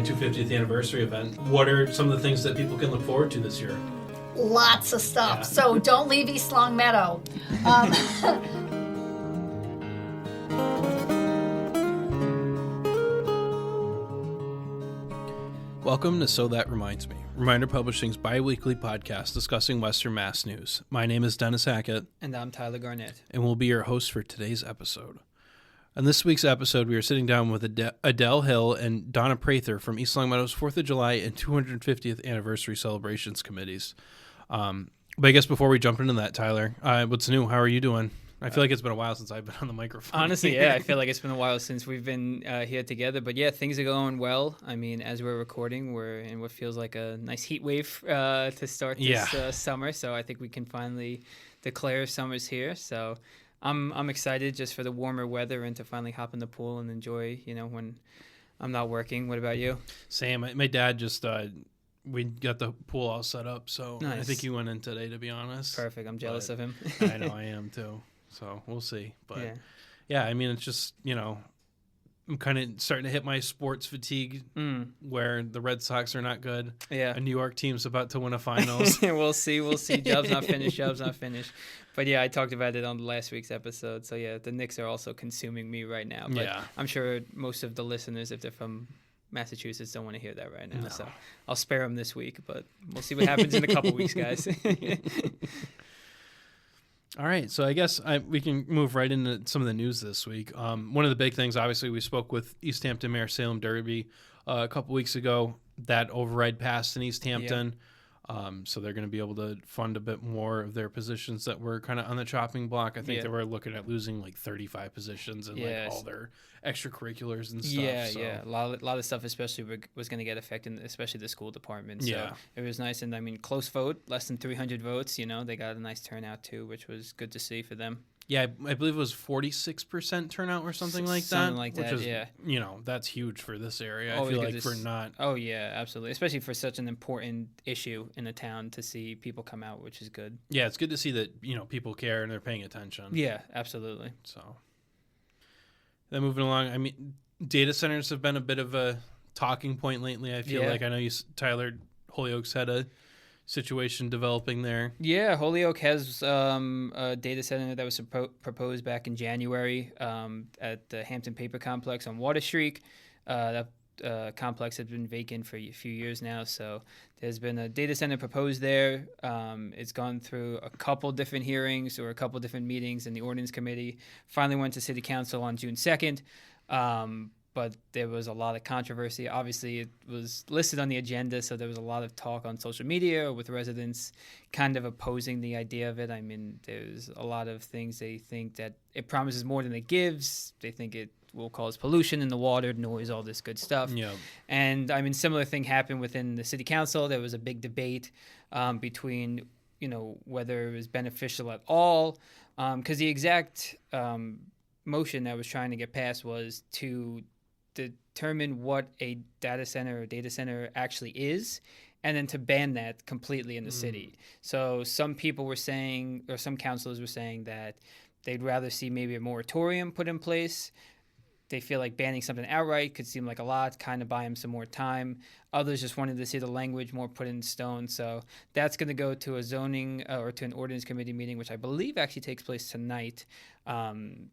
giant 250th anniversary event. What are some of the things that people can look forward to this year? Lots of stuff. Yeah. So don't leave East Longmeadow. Welcome to So That Reminds Me, Reminder Publishing's bi-weekly podcast discussing Western Mass news. My name is Dennis Hackett. And I'm Tyler Garnet. And we'll be your host for today's episode. On this week's episode, we are sitting down with Adele Hill and Donna Prather from East Longmeadow's 4th of July and 250th Anniversary Celebrations Committees. But I guess before we jump into that, Tyler, what's new? How are you doing? I feel like it's been a while since I've been on the microphone. Honestly, yeah, I feel like it's been a while since we've been here together. But yeah, things are going well. I mean, as we're recording, we're in what feels like a nice heat wave to start this summer. So I think we can finally declare summer's here. So I'm excited just for the warmer weather and to finally hop in the pool and enjoy, when I'm not working. What about you? Same. My dad just... we got the pool all set up, so nice. I think he went in today, to be honest. Perfect. I'm jealous of him. I know, I am too. So we'll see. But yeah, I mean, it's just, I'm kind of starting to hit my sports fatigue where the Red Sox are not good. Yeah. A New York team's about to win a finals. We'll see. Job's not finished. But yeah, I talked about it on last week's episode. So yeah, the Knicks are also consuming me right now. But yeah. I'm sure most of the listeners, if they're from Massachusetts, don't want to hear that right now. No. So I'll spare them this week, but we'll see what happens in a couple weeks, guys. All right, so I guess we can move right into some of the news this week. One of the big things, obviously, we spoke with East Hampton Mayor Salem Derby a couple weeks ago. That override passed in East Hampton, so they're going to be able to fund a bit more of their positions that were kind of on the chopping block. I think they were looking at losing like 35 positions and like all their extracurriculars and stuff. Yeah. A lot of stuff, especially was going to get affected, especially the school department. So it was nice, and I mean, close vote, less than 300 votes. They got a nice turnout too, which was good to see for them. Yeah, I believe it was 46% turnout or something like that. Something like that, which is, that's huge for this area. Oh, I feel like for not... Oh, yeah, absolutely. Especially for such an important issue in the town to see people come out, which is good. Yeah, it's good to see that, people care and they're paying attention. Yeah, absolutely. So, then moving along, I mean, data centers have been a bit of a talking point lately. I feel like I know Tyler Holyoke's had a situation developing there. Yeah, Holyoke has a data center that was proposed back in January at the Hampton Paper Complex on Water Street. That complex has been vacant for a few years now, so there's been a data center proposed there. It's gone through a couple different hearings or a couple different meetings in the Ordinance Committee. Finally went to City Council on June 2nd. But there was a lot of controversy. Obviously, it was listed on the agenda, so there was a lot of talk on social media with residents kind of opposing the idea of it. I mean, there's a lot of things they think that it promises more than it gives. They think it will cause pollution in the water, noise, all this good stuff. Yeah. And, I mean, similar thing happened within the city council. There was a big debate between, whether it was beneficial at all. Because the exact motion that was trying to get passed was to determine what a data center actually is, and then to ban that completely in the city. So some people were saying, or some councilors were saying, that they'd rather see maybe a moratorium put in place. They feel like banning something outright could seem like a lot, kind of buy them some more time. Others just wanted to see the language more put in stone. So that's going to go to a zoning or to an ordinance committee meeting, which I believe actually takes place tonight.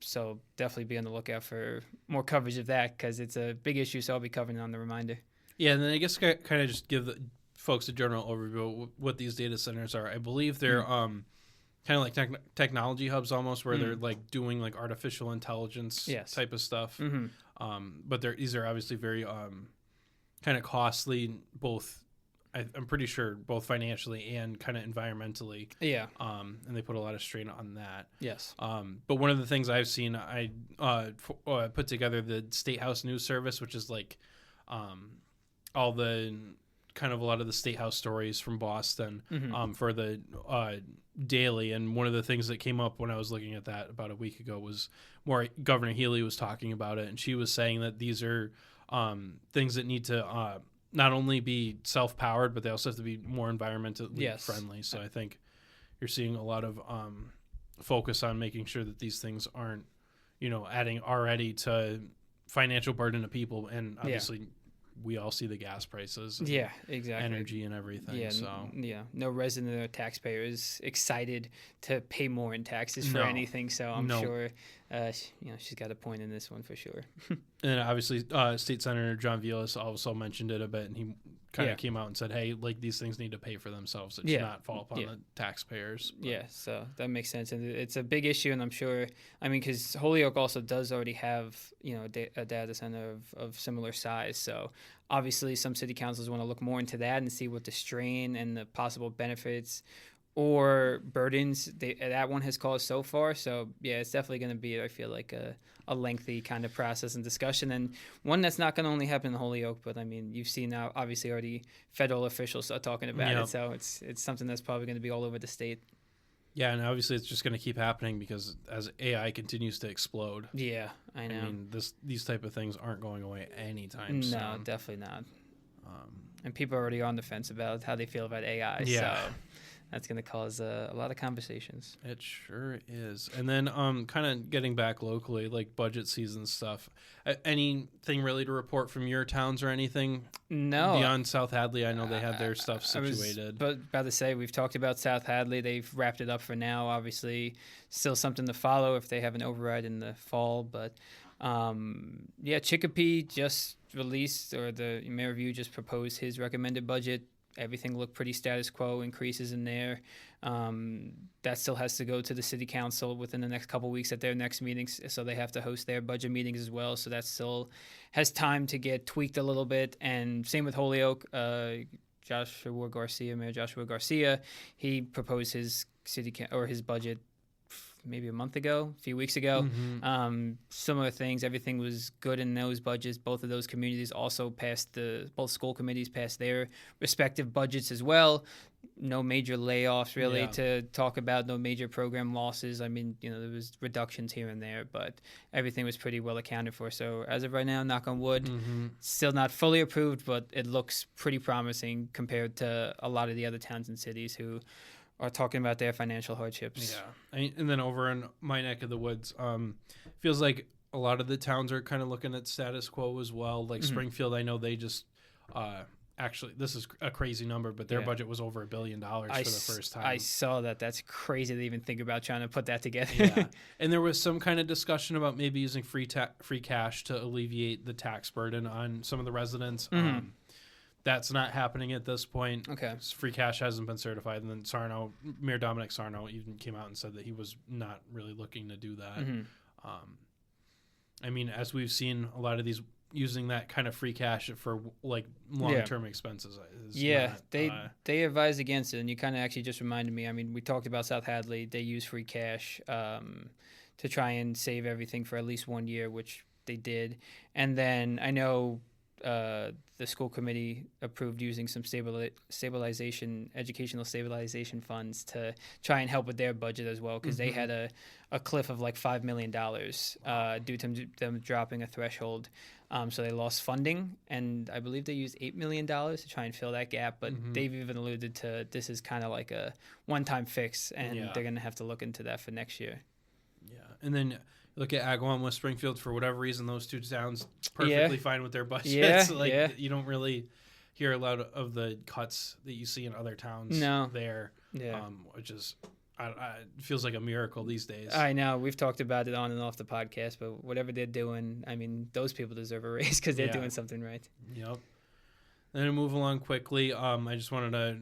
So definitely be on the lookout for more coverage of that, because it's a big issue, so I'll be covering it on the reminder. Yeah, and then I guess kind of just give the folks a general overview of what these data centers are. I believe they're kind of like technology hubs almost, where they're like doing like artificial intelligence type of stuff. But these are obviously very kind of costly, both I'm pretty sure both financially and kind of environmentally. Yeah. And they put a lot of strain on that. Yes. But one of the things I've seen, I put together the State House News Service, which is like all the kind of a lot of the State House stories from Boston for the daily. And one of the things that came up when I was looking at that about a week ago was more Governor Healy was talking about it, and she was saying that these are things that need to not only be self-powered, but they also have to be more environmentally friendly. So I think you're seeing a lot of focus on making sure that these things aren't, adding already to financial burden to people, and obviously we all see the gas prices, and Yeah, exactly. energy and everything. Yeah, So no resident or taxpayer is excited to pay more in taxes for No. anything. So I'm No. sure, she's got a point in this one for sure. and obviously, State Senator John Vilas also mentioned it a bit, and he kind of came out and said, "Hey, like these things need to pay for themselves. It should not fall upon the taxpayers." But. Yeah, so that makes sense, and it's a big issue, and I'm sure. I mean, because Holyoke also does already have a data center of similar size, so obviously some city councils want to look more into that and see what the strain and the possible benefits or burdens that one has caused so far. So yeah, it's definitely going to be, I feel like, a lengthy kind of process and discussion, and one that's not going to only happen in Holyoke, but I mean, you've seen now obviously already federal officials are talking about it, so it's something that's probably going to be all over the state. Yeah, and obviously it's just going to keep happening because as AI continues to explode. Yeah, I know. I mean, these type of things aren't going away anytime soon. No, definitely not. And people are already on the fence about how they feel about AI. Yeah. So that's going to cause a lot of conversations. It sure is. And then kind of getting back locally, like budget season stuff. Anything really to report from your towns or anything? No. Beyond South Hadley, I know they have their stuff situated. I was about to say, we've talked about South Hadley. They've wrapped it up for now. Obviously, still something to follow if they have an override in the fall. But, Chicopee just released, or the Mayor Review just proposed his recommended budget. Everything looked pretty status quo, increases in there. That still has to go to the city council within the next couple weeks at their next meetings, so they have to host their budget meetings as well. So that still has time to get tweaked a little bit. And same with Holyoke. Mayor Joshua Garcia, he proposed his his budget maybe a few weeks ago. Similar things. Everything was good in those budgets. Both of those communities also both school committees passed their respective budgets as well. No major layoffs really to talk about, no major program losses. I mean, there was reductions here and there, but everything was pretty well accounted for. So as of right now, knock on wood, still not fully approved, but it looks pretty promising compared to a lot of the other towns and cities who are talking about their financial hardships. Yeah. And then over in my neck of the woods, feels like a lot of the towns are kind of looking at status quo as well. Like Springfield, I know they just actually, this is a crazy number, but their budget was over $1 billion for the first time. I saw that. That's crazy to even think about trying to put that together. Yeah. And there was some kind of discussion about maybe using free cash to alleviate the tax burden on some of the residents. That's not happening at this point. Okay. Free cash hasn't been certified. And then Mayor Dominic Sarno even came out and said that he was not really looking to do that. I mean, as we've seen, a lot of these using that kind of free cash for like long-term expenses. They advised against it. And you kind of actually just reminded me. I mean, we talked about South Hadley. They use free cash to try and save everything for at least 1 year, which they did. And then I know the school committee approved using some educational stabilization funds to try and help with their budget as well, because they had a cliff of like $5 million due to them dropping a threshold. So they lost funding, and I believe they used $8 million to try and fill that gap. But they've even alluded to this is kind of like a one-time fix, and they're going to have to look into that for next year. Yeah, and then look at Agawam with Springfield. For whatever reason, those two towns perfectly fine with their budgets. You don't really hear a lot of the cuts that you see in other towns there, which is it feels like a miracle these days. I know. We've talked about it on and off the podcast, but whatever they're doing, I mean, those people deserve a raise because they're doing something right. Yep. Then to move along quickly, I just wanted to...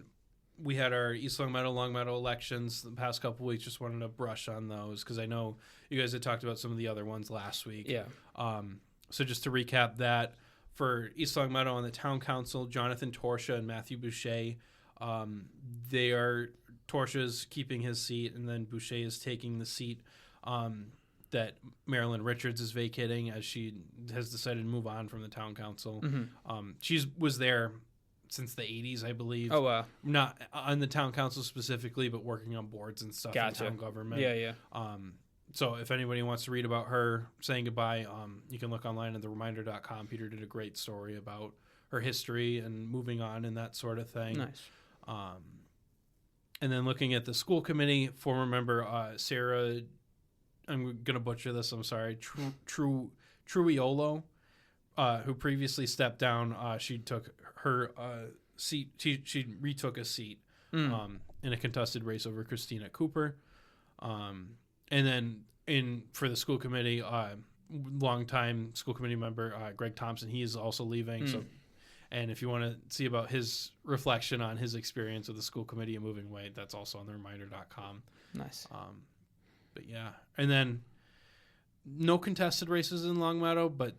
We had our East Longmeadow elections the past couple weeks. Just wanted to brush on those because I know you guys had talked about some of the other ones last week. Yeah. So just to recap that, for East Longmeadow on the town council, Jonathan Torsha and Matthew Boucher, they are... Torsha's keeping his seat, and then Boucher is taking the seat that Marilyn Richards is vacating as she has decided to move on from the town council. She was there since the 80s, I believe. Oh, wow. Not on the town council specifically, but working on boards and stuff in town government. Yeah. So if anybody wants to read about her saying goodbye, you can look online at thereminder.com. Peter did a great story about her history and moving on and that sort of thing. Nice. And then looking at the school committee, former member Sarah, I'm going to butcher this, I'm sorry, Truiolo, who previously stepped down, she took her seat. She retook a seat in a contested race over Christina Cooper. And then for the school committee, longtime school committee member Greg Thompson, he is also leaving. So, and if you want to see about his reflection on his experience with the school committee and moving away, that's also on the reminder.com. Nice. But yeah, and then no contested races in Longmeadow, but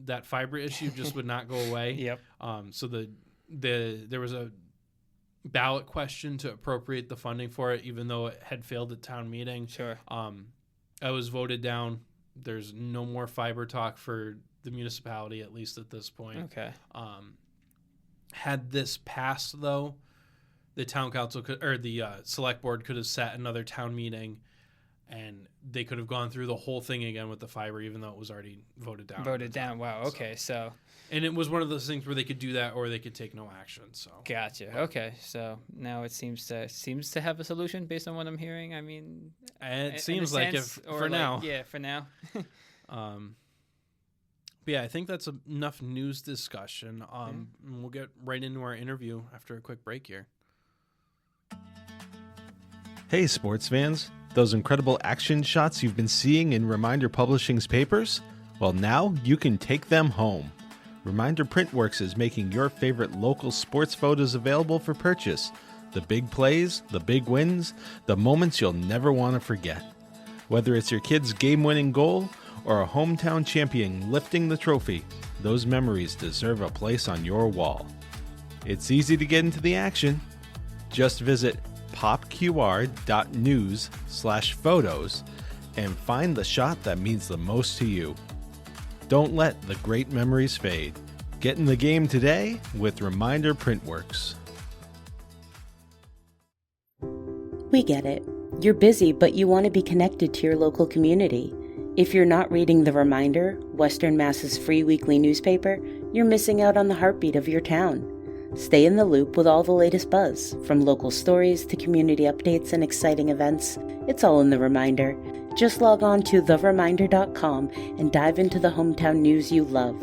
that fiber issue just would not go away. Yep. So there was a ballot question to appropriate the funding for it, even though it had failed at town meeting. Sure. I was voted down. There's no more fiber talk for the municipality, at least at this point. Okay. Had this passed, though, the town council the select board could have set another town meeting, and they could have gone through the whole thing again with the fiber, even though it was already voted down. Voted down. Wow. Okay. So. And it was one of those things where they could do that or they could take no action. So. Gotcha. Okay. So now it seems to have a solution based on what I'm hearing. I mean, it seems like for now. Yeah, for now. But yeah, I think that's enough news discussion. And we'll get right into our interview after a quick break here. Hey, sports fans. Those incredible action shots you've been seeing in Reminder Publishing's papers? Well, now you can take them home. Reminder Printworks is making your favorite local sports photos available for purchase. The big plays, the big wins, the moments you'll never want to forget. Whether it's your kid's game-winning goal or a hometown champion lifting the trophy, those memories deserve a place on your wall. It's easy to get into the action. Just visit popqr.news/photos and find the shot that means the most to you. Don't let the great memories fade. Get in the game today with Reminder Printworks. We get it. You're busy, but you want to be connected to your local community. If you're not reading The Reminder, Western Mass's free weekly newspaper, you're missing out on the heartbeat of your town. Stay in the loop with all the latest buzz, from local stories to community updates and exciting events. It's all in The Reminder. Just log on to thereminder.com and dive into the hometown news you love.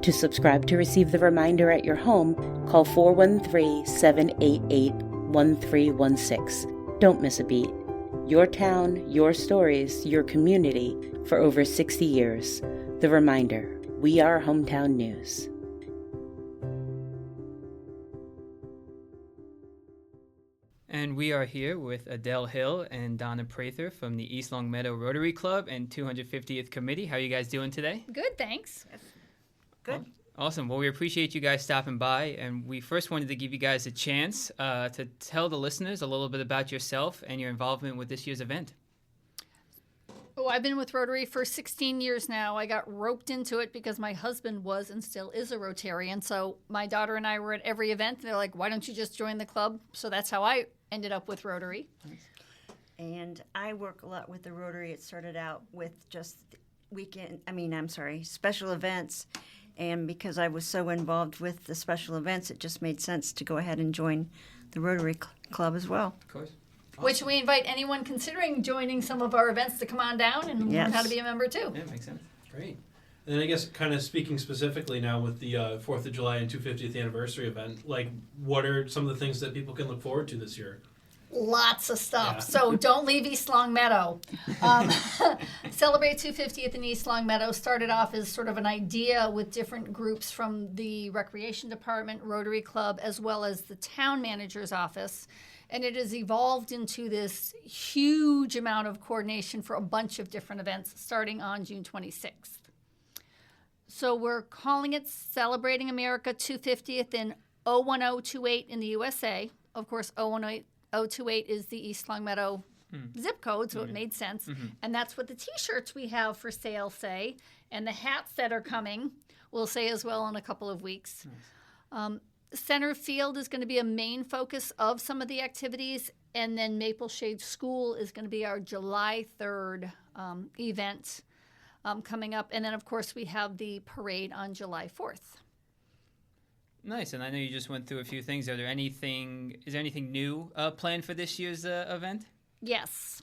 To subscribe to receive The Reminder at your home, call 413-788-1316. Don't miss a beat. Your town, your stories, your community for over 60 years. The Reminder. We are hometown news. And we are here with Adele Hill and Donna Prather from the East Longmeadow Rotary Club and 250th Committee. How are you guys doing today? Good, thanks. Good. Awesome. Well, we appreciate you guys stopping by, and we first wanted to give you guys a chance to tell the listeners a little bit about yourself and your involvement with this year's event. Oh, I've been with Rotary for 16 years now. I got roped into it because my husband was and still is a Rotarian. So my daughter and I were at every event. And they're like, why don't you just join the club? So that's how I ended up with Rotary. And I work a lot with the Rotary. It started out with just special events. And because I was so involved with the special events, it just made sense to go ahead and join the Rotary Club as well. Of course. Awesome. Which we invite anyone considering joining some of our events to come on down and learn how to be a member too. Yeah, makes sense. Great. And then I guess kind of speaking specifically now with the 4th of July and 250th anniversary event, like what are some of the things that people can look forward to this year? Lots of stuff. Yeah. So don't leave East Longmeadow. Celebrate 250th in East Longmeadow started off as sort of an idea with different groups from the Recreation Department, Rotary Club, as well as the Town Manager's Office. And it has evolved into this huge amount of coordination for a bunch of different events starting on June 26th. So we're calling it Celebrating America 250th in 01028 in the USA. Of course, 01028 is the East Longmeadow zip code, so it made sense. Mm-hmm. And that's what the T-shirts we have for sale say. And the hats that are coming will say as well in a couple of weeks. Nice. Center Field is going to be a main focus of some of the activities, and then Maple Shade School is going to be our July 3rd event coming up. And then, of course, we have the parade on July 4th. Nice, and I know you just went through a few things. Is there anything new planned for this year's event? Yes.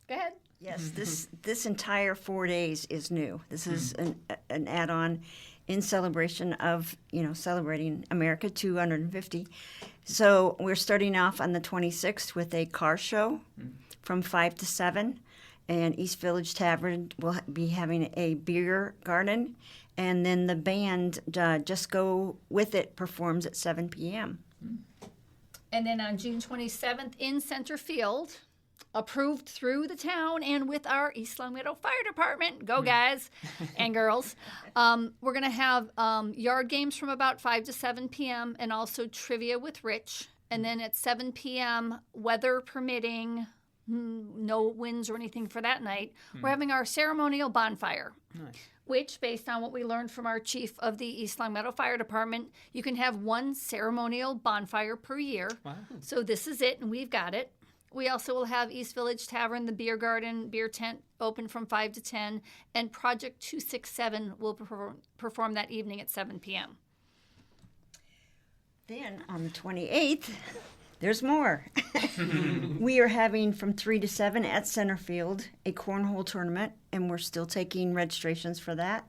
Go ahead. Yes, this entire 4 days is new. This is an add-on. in celebration of, celebrating America 250. So we're starting off on the 26th with a car show from 5 to 7. And East Village Tavern will be having a beer garden. And then the band, Just Go With It, performs at 7 p.m. And then on June 27th in Center Field, approved through the town and with our East Longmeadow Fire Department, go guys and girls, we're going to have yard games from about 5 to 7 p.m. and also trivia with Rich. And then at 7 p.m., weather permitting, no winds or anything for that night, we're having our ceremonial bonfire. Nice. Which, based on what we learned from our chief of the East Longmeadow Fire Department, you can have one ceremonial bonfire per year. Wow. So this is it, and we've got it. We also will have East Village Tavern, the beer garden, beer tent open from 5 to 10, and Project 267 will perform that evening at 7 p.m. Then on the 28th, there's more. We are having from 3 to 7 at Centerfield a cornhole tournament, and we're still taking registrations for that.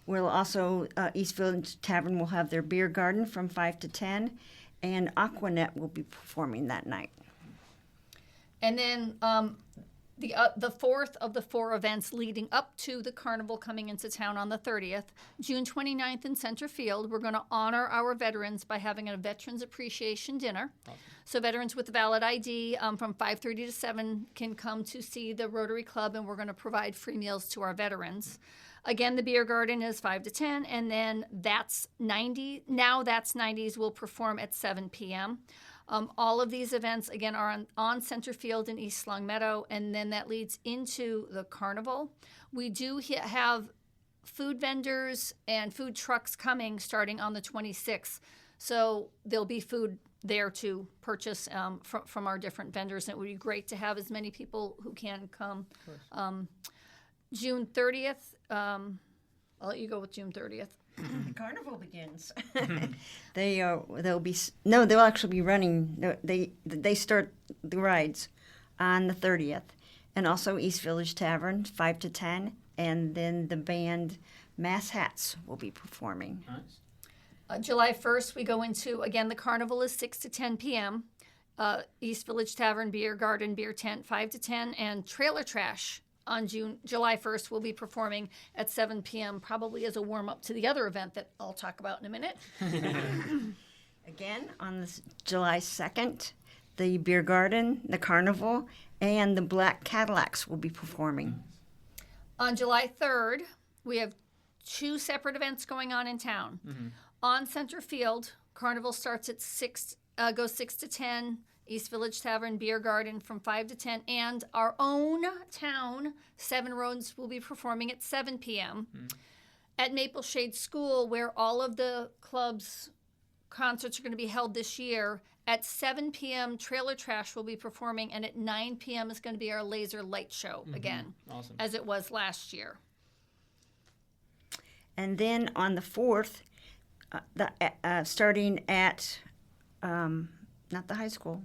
We'll also, East Village Tavern will have their beer garden from 5 to 10, and Aquanet will be performing that night. And then the fourth of the 4 events leading up to the carnival coming into town on the 30th, June 29th in Center Field, we're going to honor our veterans by having a Veterans Appreciation Dinner. Awesome. So veterans with valid ID from 5:30 to 7 can come to see the Rotary Club, and we're going to provide free meals to our veterans. Again, the beer garden is 5 to 10, and then That's 90s will perform at 7 p.m. All of these events, again, are on Center Field in East Longmeadow, and then that leads into the carnival. We do have food vendors and food trucks coming starting on the 26th. So there'll be food there to purchase from our different vendors, and it would be great to have as many people who can come. June 30th, I'll let you go with June 30th. The carnival begins. They'll actually be running. They start the rides on the 30th, and also East Village Tavern 5 to 10, and then the band Mass Hats will be performing. Nice. July 1st, we go into, again, the carnival is 6 to 10 p.m. East Village Tavern, beer garden, beer tent 5 to 10, and Trailer Trash on July 1st will be performing at 7 p.m., probably as a warm-up to the other event that I'll talk about in a minute. Again, on July 2nd, the beer garden, the carnival, and the Black Cadillacs will be performing. On July 3rd, we have 2 separate events going on in town. Mm-hmm. On Center Field, carnival starts at 6 to 10. East Village Tavern, beer garden from 5 to 10, and our own town, Seven Roads, will be performing at 7 p.m. At Maple Shade School, where all of the club's concerts are going to be held this year. At 7 p.m., Trailer Trash will be performing, and at 9 p.m. is going to be our laser light show again, Awesome. as it was last year. And then on the 4th, starting at not the high school.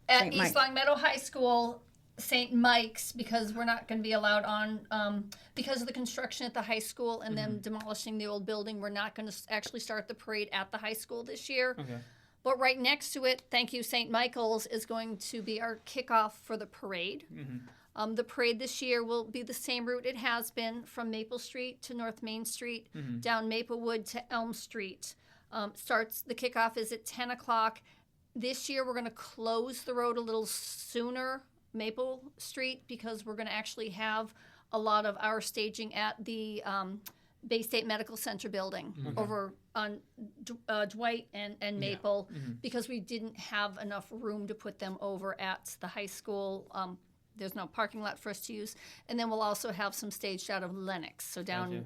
At St. East Longmeadow High School, St. Mike's, because we're not going to be allowed on, because of the construction at the high school and them demolishing the old building, we're not going to actually start the parade at the high school this year. Okay. But right next to it, thank you, St. Michael's, is going to be our kickoff for the parade. Mm-hmm. The parade this year will be the same route it has been from Maple Street to North Main Street, down Maplewood to Elm Street. The kickoff is at 10 o'clock. This year, we're going to close the road a little sooner, Maple Street, because we're going to actually have a lot of our staging at the Bay State Medical Center building over on Dwight and Maple, because we didn't have enough room to put them over at the high school. There's no parking lot for us to use. And then we'll also have some staged out of Lenox, so down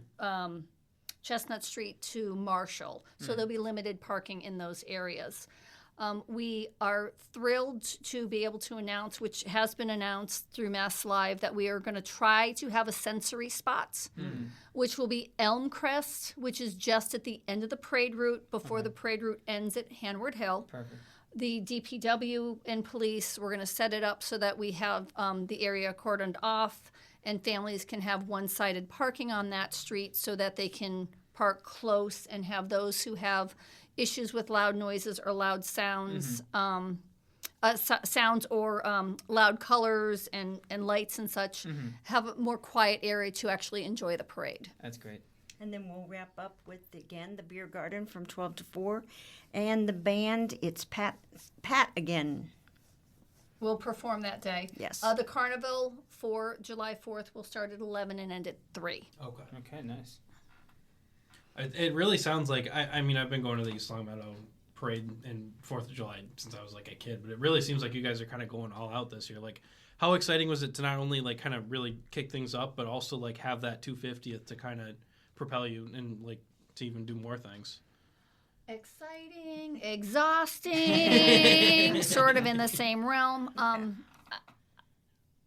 Chestnut Street to Marshall. So there'll be limited parking in those areas. We are thrilled to be able to announce, which has been announced through Mass Live, that we are going to try to have a sensory spot, which will be Elmcrest, which is just at the end of the parade route before the parade route ends at Hanward Hill. Perfect. The DPW and police, we're going to set it up so that we have the area cordoned off and families can have one-sided parking on that street so that they can Park close and have those who have issues with loud noises or loud sounds, sounds or loud colors and lights and such, have a more quiet area to actually enjoy the parade. That's great. And then we'll wrap up with, again, the beer garden from 12 to 4. And the band, it's Pat again. We'll perform that day. Yes. The carnival for July 4th will start at 11 and end at 3. Okay, nice. It really sounds like, I mean, I've been going to the East Longmeadow parade and 4th of July since I was like a kid, but it really seems like you guys are kind of going all out this year. Like, how exciting was it to not only like kind of really kick things up, but also like have that 250th to kind of propel you and like to even do more things? Exciting, exhausting, sort of in the same realm.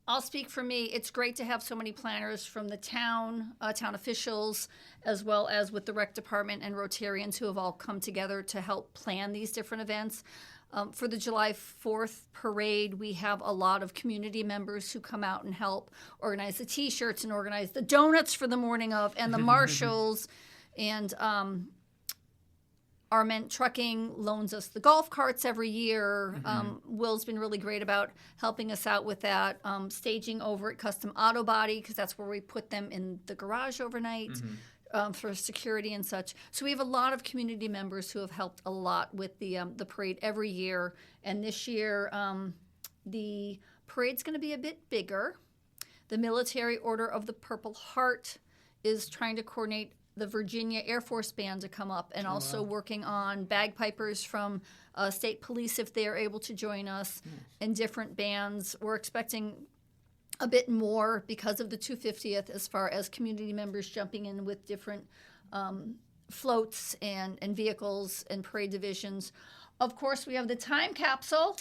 I'll speak for me. It's great to have so many planners from the town officials, as well as with the rec department and Rotarians who have all come together to help plan these different events. For the July 4th parade, we have a lot of community members who come out and help organize the T-shirts and organize the donuts for the morning of, and the marshals, and Arment Trucking loans us the golf carts every year. Will's been really great about helping us out with that. Staging over at Custom Auto Body, because that's where we put them in the garage overnight for security and such. So we have a lot of community members who have helped a lot with the parade every year. And this year, the parade's going to be a bit bigger. The Military Order of the Purple Heart is trying to coordinate the Virginia Air Force Band to come up, and also working on bagpipers from state police if they are able to join us, and different bands. We're expecting a bit more because of the 250th as far as community members jumping in with different floats and vehicles and parade divisions. Of course, we have the time capsule.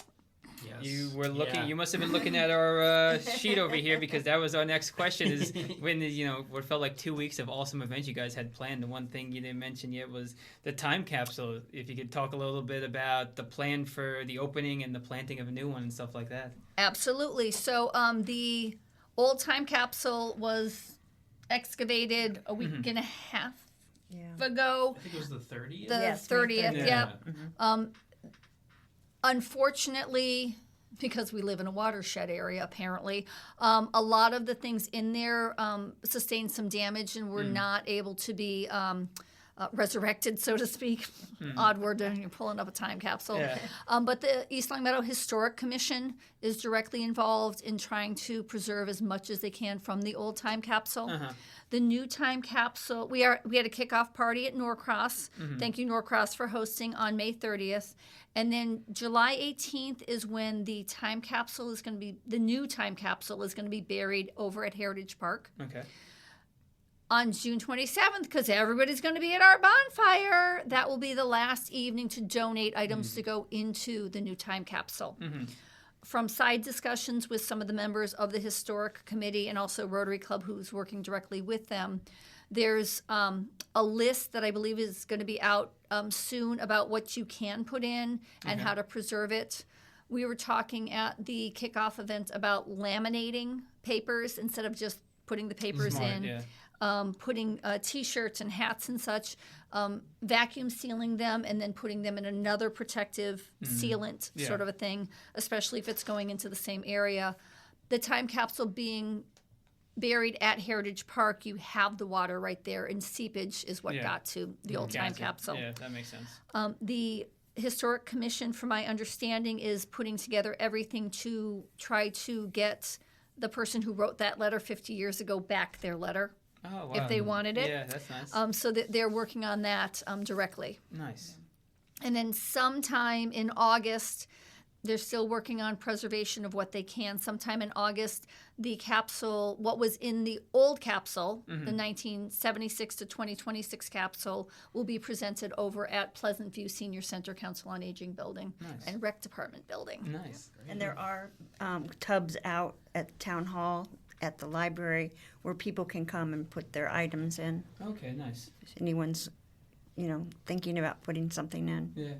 Yes. You were looking. You must have been looking at our sheet over here, because that was our next question. Is when what felt like 2 weeks of awesome events you guys had planned. The one thing you didn't mention yet was the time capsule. If you could talk a little bit about the plan for the opening and the planting of a new one and stuff like that. Absolutely. So the old time capsule was excavated a week and a half ago. I think it was the 30th. The Yes, 30th. Yeah. Yep. Unfortunately, because we live in a watershed area, apparently, a lot of the things in there sustained some damage and were not able to be resurrected, so to speak. Odd word when you're pulling up a time capsule. Yeah. But the East Longmeadow Historic Commission is directly involved in trying to preserve as much as they can from the old time capsule. The new time capsule, we had a kickoff party at Norcross. Thank you, Norcross, for hosting on May 30th. And then July 18th is when the time capsule is going to be, the new time capsule is going to be buried over at Heritage Park. Okay. On June 27th, because everybody's going to be at our bonfire, that will be the last evening to donate items to go into the new time capsule. From side discussions with some of the members of the Historic Committee and also Rotary Club, who's working directly with them, there's a list that I believe is going to be out soon about what you can put in and how to preserve it. We were talking at the kickoff event about laminating papers instead of just putting the papers in. Yeah. Putting T-shirts and hats and such, vacuum sealing them, and then putting them in another protective sealant sort of a thing, especially if it's going into the same area. The time capsule being buried at Heritage Park, you have the water right there, and seepage is what got to the old time capsule. Yeah, that makes sense. The Historic Commission, from my understanding, is putting together everything to try to get the person who wrote that letter 50 years ago back their letter. Oh, wow. If they wanted it. Yeah, that's nice. So they're working on that directly. Nice. And then sometime in August, they're still working on preservation of what they can. Sometime in August, the capsule, what was in the old capsule, the 1976 to 2026 capsule, will be presented over at Pleasant View Senior Center Council on Aging building and Rec Department building. Nice. And there are tubs out at Town Hall, at the library, where people can come and put their items in. Okay, nice. If anyone's, thinking about putting something in. Yeah.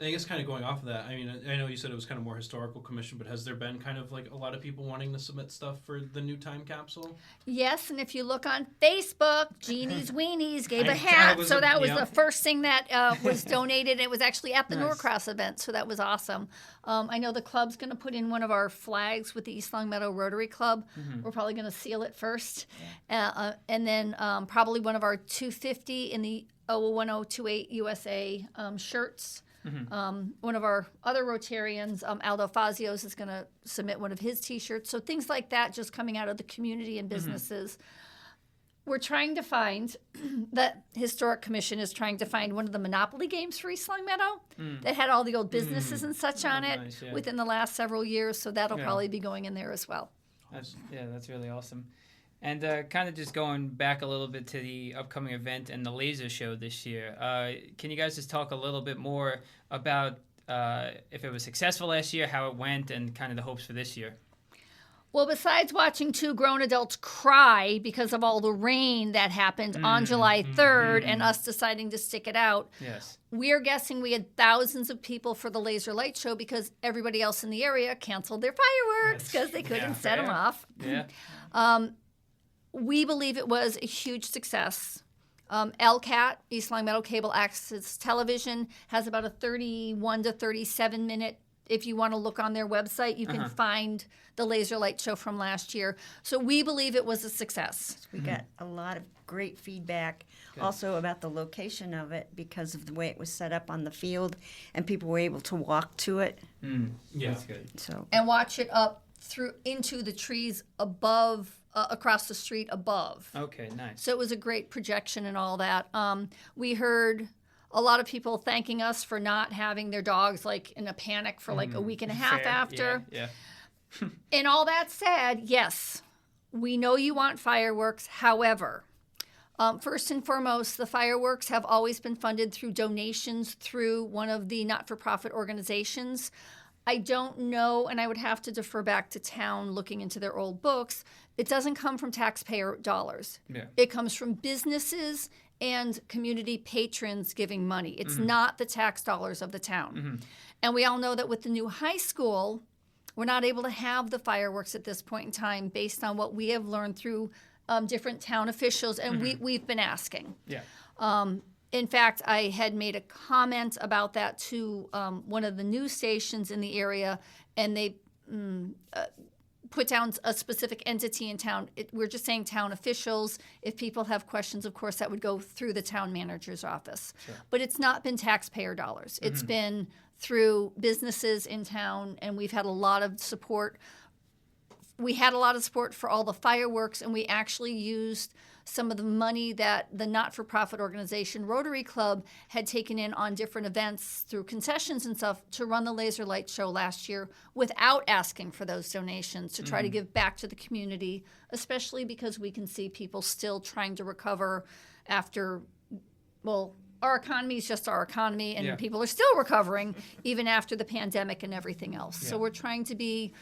And I guess kind of going off of that, I mean, I know you said it was kind of more historical commission, but has there been kind of like a lot of people wanting to submit stuff for the new time capsule? Yes, and if you look on Facebook, Jeannie's Weenies gave a hat, so that was the first thing that was donated. It was actually at the Norcross event, so that was awesome. I know the club's going to put in one of our flags with the East Longmeadow Rotary Club. We're probably going to seal it first, and then probably one of our 250 in the 01028 USA shirts. One of our other Rotarians, Aldo Fazios, is going to submit one of his T-shirts. So things like that just coming out of the community and businesses. We're trying to find, that Historic Commission is trying to find one of the Monopoly games for East Longmeadow that had all the old businesses and such on it within the last several years. So that'll probably be going in there as well. That's really awesome. And kind of just going back a little bit to the upcoming event and the laser show this year, can you guys just talk a little bit more about if it was successful last year, how it went, and kind of the hopes for this year? Well, besides watching two grown adults cry because of all the rain that happened on July 3rd and us deciding to stick it out, we're guessing we had thousands of people for the laser light show because everybody else in the area canceled their fireworks because they couldn't set them off. We believe it was a huge success. LCAT, East Longmeadow Cable Access Television, has about a 31 to 37 minute. If you want to look on their website, you can find the laser light show from last year. So we believe it was a success. We got a lot of great feedback also about the location of it because of the way it was set up on the field, and people were able to walk to it. That's good. And watch it up through into the trees above. Across the street above. Okay, nice. So it was a great projection and all that. We heard a lot of people thanking us for not having their dogs like in a panic for like a week and a half after. And all that said, yes, we know you want fireworks. However, first and foremost, the fireworks have always been funded through donations through one of the not-for-profit organizations. I don't know, and I would have to defer back to town looking into their old books. It doesn't come from taxpayer dollars. It comes from businesses and community patrons giving money. It's not the tax dollars of the town. And we all know that with the new high school, we're not able to have the fireworks at this point in time based on what we have learned through different town officials, and we've been asking. In fact, I had made a comment about that to one of the news stations in the area, and they put down a specific entity in town. We're just saying town officials. If people have questions, of course, that would go through the town manager's office. But it's not been taxpayer dollars. It's been through businesses in town, and we've had a lot of support. We had a lot of support for all the fireworks, and we actually used some of the money that the not-for-profit organization Rotary Club had taken in on different events through concessions and stuff to run the laser light show last year without asking for those donations to try to give back to the community, especially because we can see people still trying to recover after, well, our economy is just our economy, and people are still recovering even after the pandemic and everything else. So we're trying to be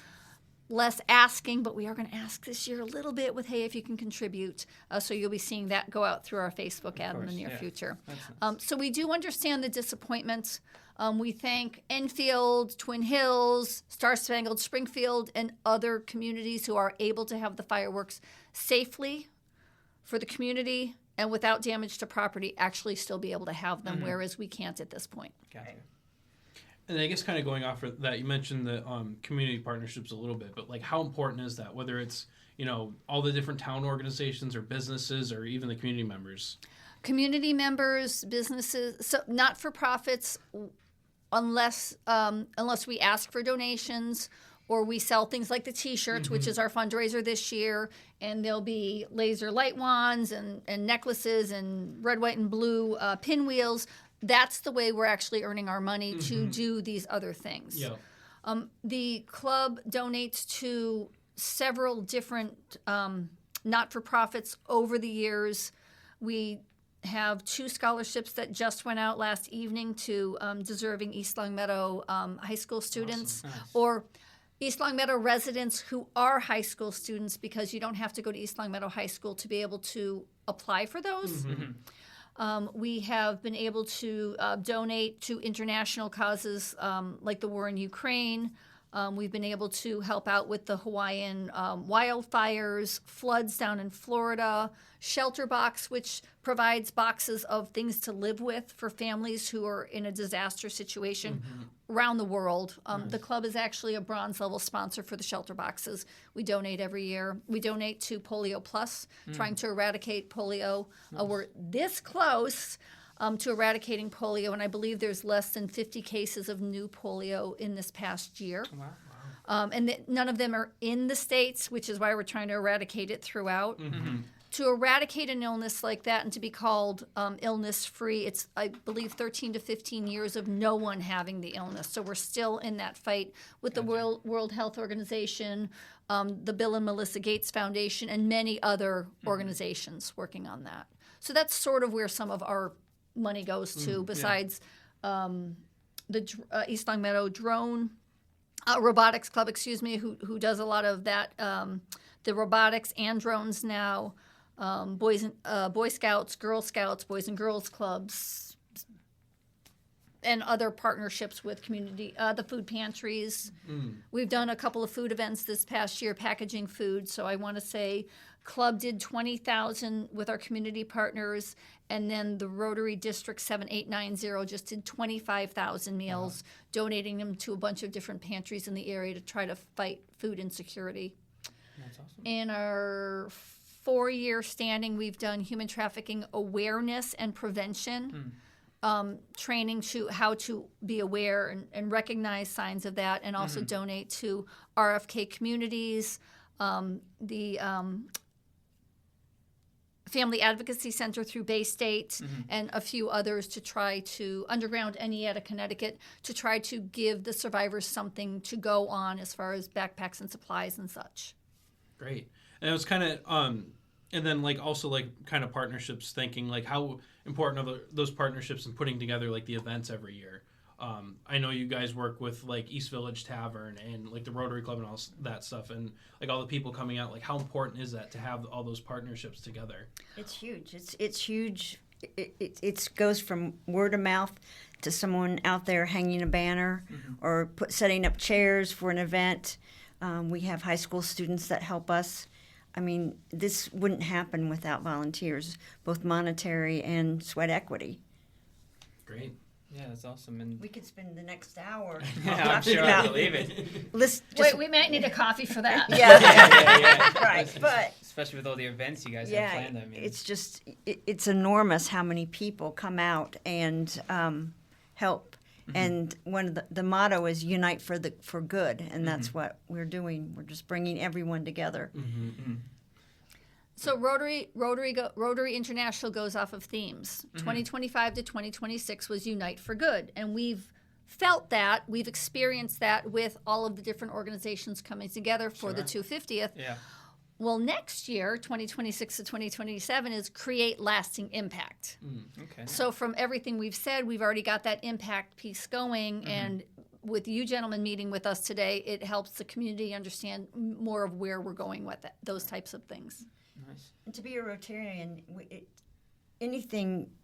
less asking, but we are going to ask this year a little bit with, hey, if you can contribute. So you'll be seeing that go out through our Facebook ad in the near future. Nice. So we do understand the disappointment. We thank Enfield, Twin Hills, Star Spangled Springfield, and other communities who are able to have the fireworks safely for the community and without damage to property, actually still be able to have them, whereas we can't at this point. Gotcha. And I guess kind of going off of that, you mentioned the community partnerships a little bit, but like how important is that? Whether it's, you know, all the different town organizations or businesses or even the community members? Community members, businesses, so not-for-profits, unless we ask for donations or we sell things like the T-shirts, which is our fundraiser this year, and there'll be laser light wands and necklaces and red, white, and blue pinwheels. That's the way we're actually earning our money to do these other things. The club donates to several different not-for-profits over the years. We have 2 scholarships that just went out last evening to deserving East Longmeadow high school students. Awesome. Nice. Or East Longmeadow residents who are high school students, because you don't have to go to East Longmeadow High School to be able to apply for those. We have been able to donate to international causes like the war in Ukraine. We've been able to help out with the Hawaiian wildfires, floods down in Florida, Shelter Box, which provides boxes of things to live with for families who are in a disaster situation around the world. The club is actually a bronze level sponsor for the Shelter Boxes. We donate every year. We donate to Polio Plus, trying to eradicate polio. We're this close to eradicating polio, and I believe there's less than 50 cases of new polio in this past year. Wow. None of them are in the States, which is why we're trying to eradicate it throughout. To eradicate an illness like that and to be called illness-free, it's, I believe, 13 to 15 years of no one having the illness. So we're still in that fight with the World Health Organization, the Bill and Melinda Gates Foundation, and many other organizations working on that. So that's sort of where some of our money goes to, besides the East Longmeadow Drone Robotics Club, who does a lot of that, the robotics and drones now, Boy Scouts, Girl Scouts, Boys and Girls Clubs, and other partnerships with community, the food pantries. We've done a couple of food events this past year, packaging food, so I want to say Club did 20,000 with our community partners, and then the Rotary District 7890 just did 25,000 meals, donating them to a bunch of different pantries in the area to try to fight food insecurity. That's awesome. In our 4-year standing, we've done human trafficking awareness and prevention, training to how to be aware and recognize signs of that, and also donate to RFK communities, the Family Advocacy Center through Bay State, and a few others to try to, Underground NE Connecticut, to try to give the survivors something to go on as far as backpacks and supplies and such. Great. And it was kind of, and then like also like kind of partnerships, thinking like how important are those partnerships and putting together like the events every year. I know you guys work with like East Village Tavern and like the Rotary Club and all that stuff, and like all the people coming out. Like, how important is that to have all those partnerships together? It's huge. It's huge. It goes from word of mouth to someone out there hanging a banner or setting up chairs for an event. We have high school students that help us. I mean, this wouldn't happen without volunteers, both monetary and sweat equity. Great. Yeah, that's awesome. And we could spend the next hour. I'm sure I believe it. Wait, we might need a coffee for that. Yeah. Right, but especially with all the events you guys have planned. I mean, it's just it's enormous how many people come out and help. And one of the motto is unite for good, and that's what we're doing. We're just bringing everyone together. So Rotary International goes off of themes. 2025 to 2026 was Unite for Good, and we've felt that, we've experienced that with all of the different organizations coming together for the 250th. Yeah. Well, next year, 2026 to 2027, is Create Lasting Impact. Okay. So from everything we've said, we've already got that impact piece going, and with you gentlemen meeting with us today, it helps the community understand more of where we're going with those types of things. Nice. And to be a Rotarian,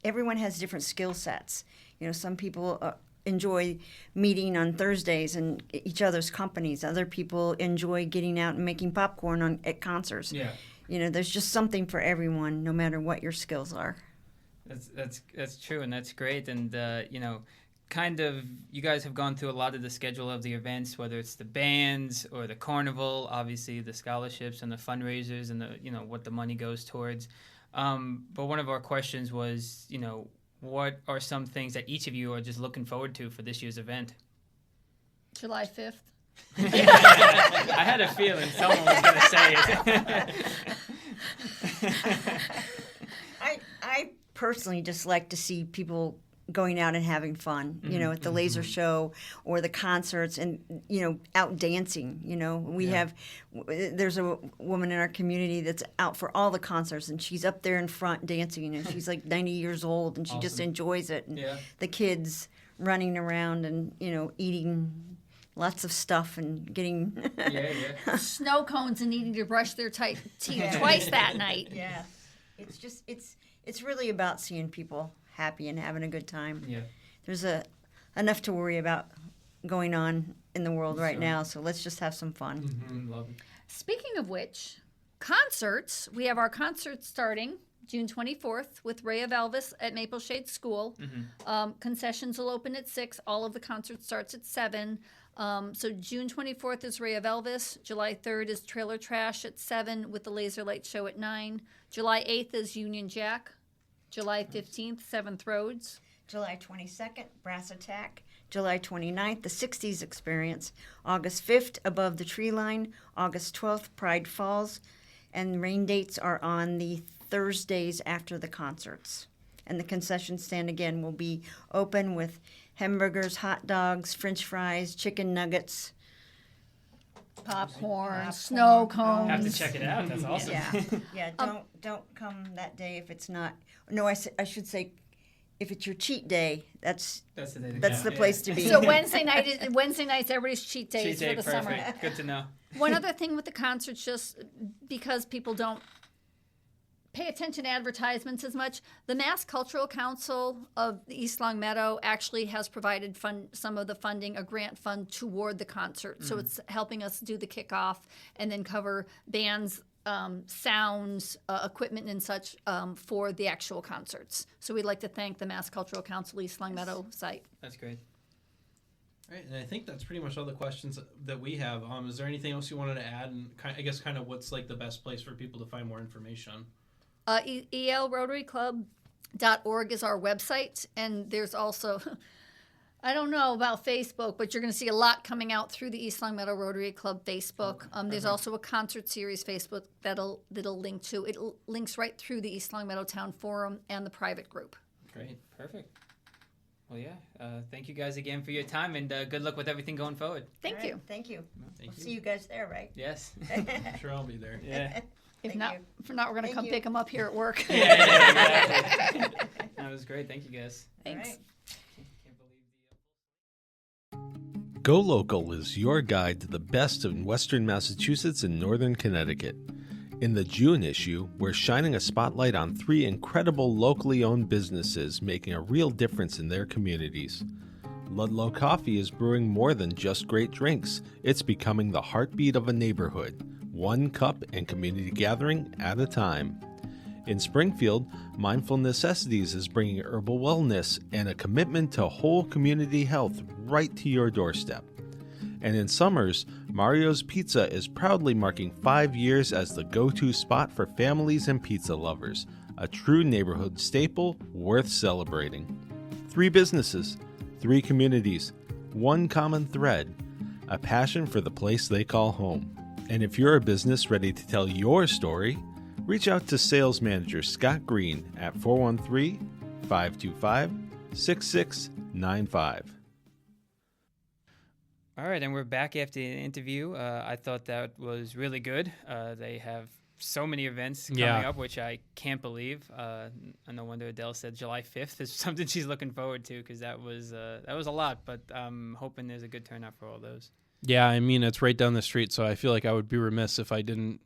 everyone has different skill sets. You know, some people enjoy meeting on Thursdays and each other's companies. Other people enjoy getting out and making popcorn at concerts. Yeah. You know, there's just something for everyone, no matter what your skills are. That's true, and that's great. And you know, kind of, you guys have gone through a lot of the schedule of the events, whether it's the bands or the carnival, obviously the scholarships and the fundraisers and the, you know, what the money goes towards. But one of our questions was, you know, what are some things that each of you are just looking forward to for this year's event? July 5th. I had a feeling someone was going to say it. I personally just like to see people going out and having fun, you know, at the laser show or the concerts, and, you know, out dancing. You know, there's a woman in our community that's out for all the concerts, and she's up there in front dancing, and she's like 90 years old, and she just enjoys it. And the kids running around and, you know, eating lots of stuff and getting snow cones and needing to brush their teeth twice that night. Yeah, it's just it's really about seeing people happy and having a good time. Yeah. There's enough to worry about going on in the world right now, so let's just have some fun. Mm-hmm. Love it. Speaking of which, concerts. We have our concert starting June 24th with Ray of Elvis at Maple Shade School. Concessions will open at 6. All of the concert starts at 7. So June 24th is Ray of Elvis. July 3rd is Trailer Trash at 7 with the Laser Light Show at 9. July 8th is Union Jack. July 15th, 7th Roads. July 22nd, Brass Attack. July 29th, the 60s Experience. August 5th, Above the Tree Line. August 12th, Pride Falls. And rain dates are on the Thursdays after the concerts. And the concession stand, again, will be open with hamburgers, hot dogs, french fries, chicken nuggets. Popcorn, snow cones. Have to check it out. That's awesome. Yeah, don't come that day if it's not. No, I should say, if it's your cheat day, that's That's the day to the go. place to be. So Wednesday nights, everybody's cheat days Cheat day, for the perfect. summer. Good to know. One other thing with the concerts, just because people don't pay attention to advertisements as much, the Mass Cultural Council of East Longmeadow actually has provided some of the funding, a grant fund toward the concert. So it's helping us do the kickoff and then cover bands, sounds, equipment and such for the actual concerts. So we'd like to thank the Mass Cultural Council East Longmeadow site. That's great. All right, and I think that's pretty much all the questions that we have. Is there anything else you wanted to add? And I guess kind of what's like the best place for people to find more information? elrotaryclub.org is our website, and there's also, I don't know about Facebook, but you're going to see a lot coming out through the East Longmeadow Rotary Club Facebook. There's also a concert series Facebook that'll link to. It links right through the East Longmeadow Town Forum and the private group. Great. Perfect. Well, yeah. Thank you guys again for your time, and good luck with everything going forward. Thank All right, you. Thank you. Thank We'll you. see you guys there, right? Yes. I'm sure I'll be there. Yeah. If Thank not, you. if not, we're going to Thank come you. pick them up here at work. Exactly. That was great. Thank you, guys. Thanks. All right. Can't believe Go Local is your guide to the best in Western Massachusetts and Northern Connecticut. In the June issue, we're shining a spotlight on 3 incredible locally owned businesses making a real difference in their communities. Ludlow Coffee is brewing more than just great drinks. It's becoming the heartbeat of a neighborhood, one cup and community gathering at a time. In Springfield, Mindful Necessities is bringing herbal wellness and a commitment to whole community health right to your doorstep. And in Summers, Mario's Pizza is proudly marking 5 years as the go-to spot for families and pizza lovers, a true neighborhood staple worth celebrating. 3 businesses, 3 communities, one common thread, a passion for the place they call home. And if you're a business ready to tell your story, reach out to Sales Manager Scott Green at 413-525-6695. All right, and we're back after the interview. I thought that was really good. They have so many events coming up, which I can't believe. No wonder Adele said July 5th is something she's looking forward to, because that was a lot. But I'm hoping there's a good turnout for all those. Yeah, I mean, it's right down the street, so I feel like I would be remiss if I didn't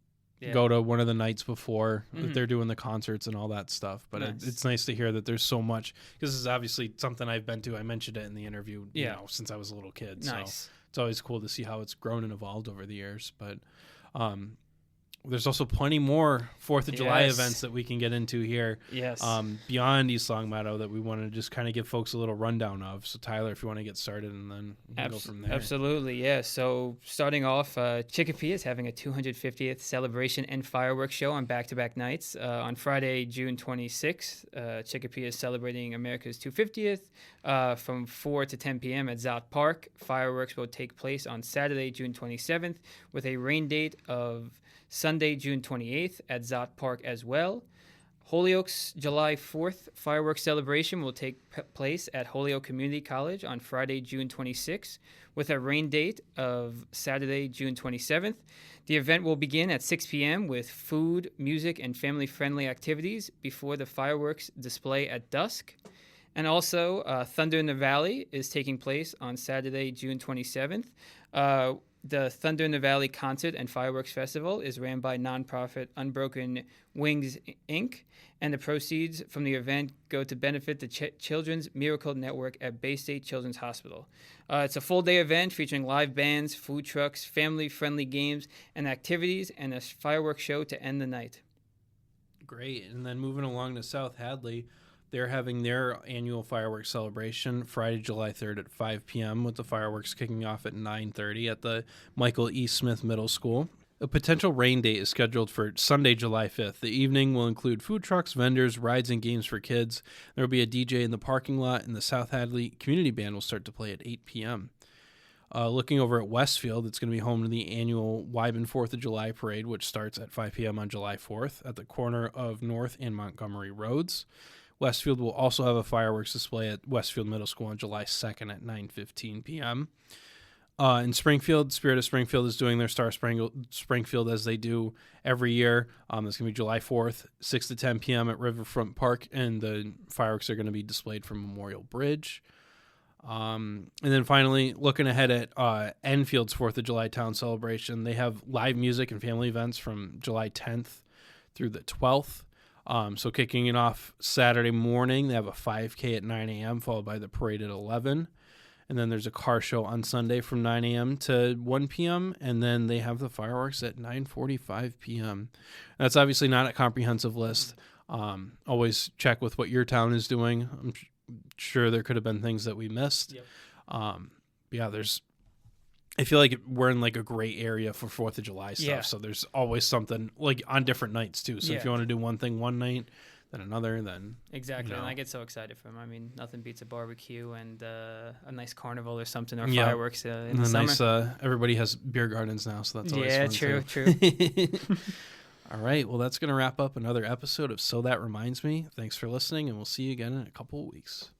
go to one of the nights before that they're doing the concerts and all that stuff. But Nice. it's nice to hear that there's so much, because this is obviously something I've been to. I mentioned it in the interview, you know, since I was a little kid. Nice. So it's always cool to see how it's grown and evolved over the years. But there's also plenty more 4th of July events that we can get into here. Yes. Beyond East Longmeadow that we want to just kind of give folks a little rundown of. So Tyler, if you want to get started, and then we can go from there. Absolutely, yeah. So starting off, Chicopee is having a 250th celebration and fireworks show on back-to-back nights. On Friday, June 26th, Chicopee is celebrating America's 250th from 4 to 10 p.m. at Zott Park. Fireworks will take place on Saturday, June 27th, with a rain date of Sunday, June 28th at Zott Park as well. Holyoke's July 4th fireworks celebration will take place at Holyoke Community College on Friday, June 26th, with a rain date of Saturday, June 27th. The event will begin at 6 p.m. with food, music, and family-friendly activities before the fireworks display at dusk. And also, Thunder in the Valley is taking place on Saturday, June 27th. The Thunder in the Valley Concert and Fireworks Festival is ran by nonprofit Unbroken Wings, Inc., and the proceeds from the event go to benefit the Children's Miracle Network at Bay State Children's Hospital. It's a full-day event featuring live bands, food trucks, family-friendly games and activities, and a fireworks show to end the night. Great. And then moving along to South Hadley, they're having their annual fireworks celebration Friday, July 3rd at 5 p.m. with the fireworks kicking off at 9:30 at the Michael E. Smith Middle School. A potential rain date is scheduled for Sunday, July 5th. The evening will include food trucks, vendors, rides, and games for kids. There will be a DJ in the parking lot, and the South Hadley Community Band will start to play at 8 p.m. Looking over at Westfield, it's going to be home to the annual Wyben 4th of July Parade, which starts at 5 p.m. on July 4th at the corner of North and Montgomery Roads. Westfield will also have a fireworks display at Westfield Middle School on July 2nd at 9:15 p.m. In Springfield, Spirit of Springfield is doing their Star Springfield as they do every year. It's going to be July 4th, 6 to 10 p.m. at Riverfront Park, and the fireworks are going to be displayed from Memorial Bridge. And then finally, looking ahead at Enfield's 4th of July Town Celebration, they have live music and family events from July 10th through the 12th. So kicking it off Saturday morning, they have a 5K at 9 a.m., followed by the parade at 11. And then there's a car show on Sunday from 9 a.m. to 1 p.m. And then they have the fireworks at 9:45 p.m. That's obviously not a comprehensive list. Always check with what your town is doing. I'm sure there could have been things that we missed. Yep. I feel like we're in like a gray area for 4th of July stuff. Yeah. So there's always something like on different nights too. So if you want to do one thing one night, then another, then exactly. You know. And I get so excited for them. I mean, nothing beats a barbecue and a nice carnival or something, or fireworks in the summer. Nice, everybody has beer gardens now, so that's always fun true. All right, well, that's going to wrap up another episode of So That Reminds Me. Thanks for listening, and we'll see you again in a couple of weeks.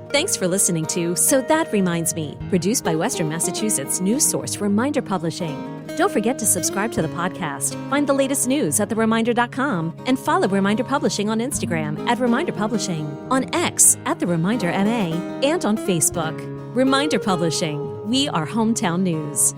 Thanks for listening to So That Reminds Me, produced by Western Massachusetts news source Reminder Publishing. Don't forget to subscribe to the podcast, find the latest news at thereminder.com, and follow Reminder Publishing on Instagram at Reminder Publishing, on X at The Reminder MA, and on Facebook. Reminder Publishing, we are hometown news.